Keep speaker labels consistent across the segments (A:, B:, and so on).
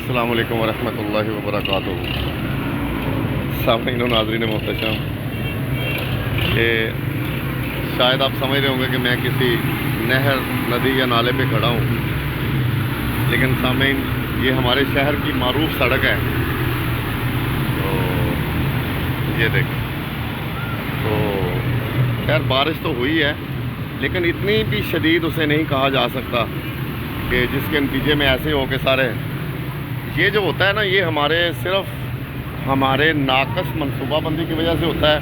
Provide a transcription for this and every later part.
A: अस्सलाम वालेकुम वरहमतुल्लाहि वबरकातुहू। सामीन और नाज़रीन मोहतरम, कि शायद आप समझ रहे होंगे कि मैं किसी नहर, नदी या नाले पे खड़ा हूँ, लेकिन सामीन ये हमारे शहर की मारूफ सड़क है। तो ये देखें, तो खैर बारिश तो हुई है, लेकिन इतनी भी शदीद उसे नहीं कहा जा सकता कि जिसके नतीजे में ऐसे हो के सारे ये जो होता है ना, ये सिर्फ हमारे नाकस मनसूबाबंदी की वजह से होता है।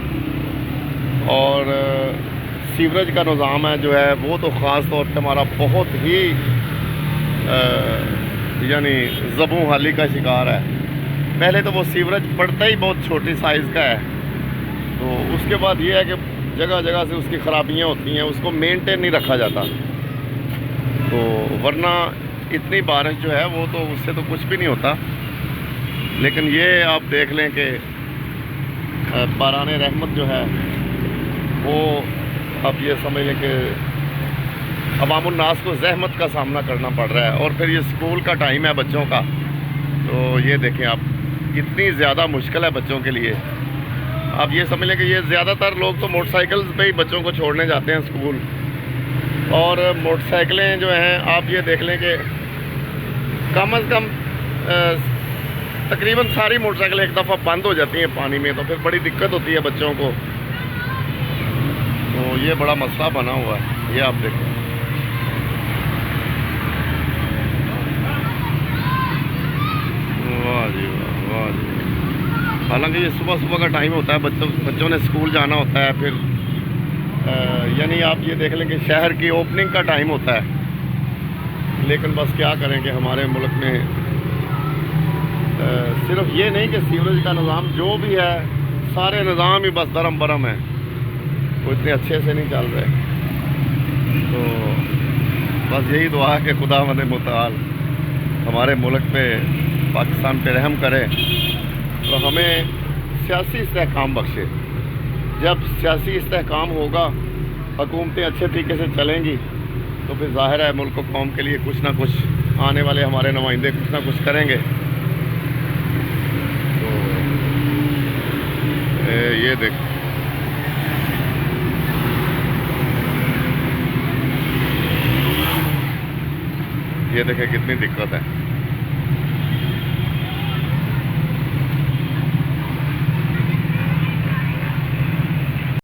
A: और सीवरेज का निज़ाम है जो है वो तो ख़ास तौर पे हमारा बहुत ही यानी ज़बूं हाली का शिकार है। पहले तो वो सीवरेज पड़ता ही बहुत छोटी साइज़ का है, तो उसके बाद ये है कि जगह जगह से उसकी ख़राबियाँ होती हैं, उसको मेंटेन नहीं रखा जाता। तो वरना इतनी बारिश जो है वो तो उससे तो कुछ भी नहीं होता। लेकिन ये आप देख लें कि बारान रहमत जो है वो अब ये समझ लें कि अवामुन्नास को ज़हमत का सामना करना पड़ रहा है। और फिर ये स्कूल का टाइम है बच्चों का, तो ये देखें आप कितनी ज़्यादा मुश्किल है बच्चों के लिए। आप ये समझ लें कि ये ज़्यादातर लोग तो मोटरसाइकिल्स पे ही बच्चों को छोड़ने जाते हैं स्कूल। और मोटरसाइकिलें जो हैं आप ये देख लें कि कम अज़ कम तकरीबन सारी मोटरसाइकिलें एक दफ़ा बंद हो जाती हैं पानी में, तो फिर बड़ी दिक्कत होती है बच्चों को। तो ये बड़ा मसला बना हुआ है, ये आप देखें। वाह जी वाह, वाह जी। हालांकि ये सुबह सुबह का टाइम होता है, बच्चों ने स्कूल जाना होता है। फिर यानी आप ये देख लें कि शहर की ओपनिंग का टाइम होता है। लेकिन बस क्या करें कि हमारे मुल्क में सिर्फ ये नहीं कि सीवरेज का निज़ाम जो भी है, सारे निज़ाम ही बस दरम बरम है, वो इतने अच्छे से नहीं चल रहे। तो बस यही दुआ है कि खुदावंद मुताल हमारे मुल्क पे, पाकिस्तान पे रहम करे, तो हमें सियासी इस्तेहकाम बख्शे। जब सियासी इस्तेहकाम होगा, हुकूमतें अच्छे तरीके से चलेंगी, तो फिर ज़ाहिर है मुल्क कौम के लिए कुछ ना कुछ आने वाले हमारे नुमाइंदे कुछ ना कुछ करेंगे। तो ये देख, ये देखें कितनी दिक्कत है।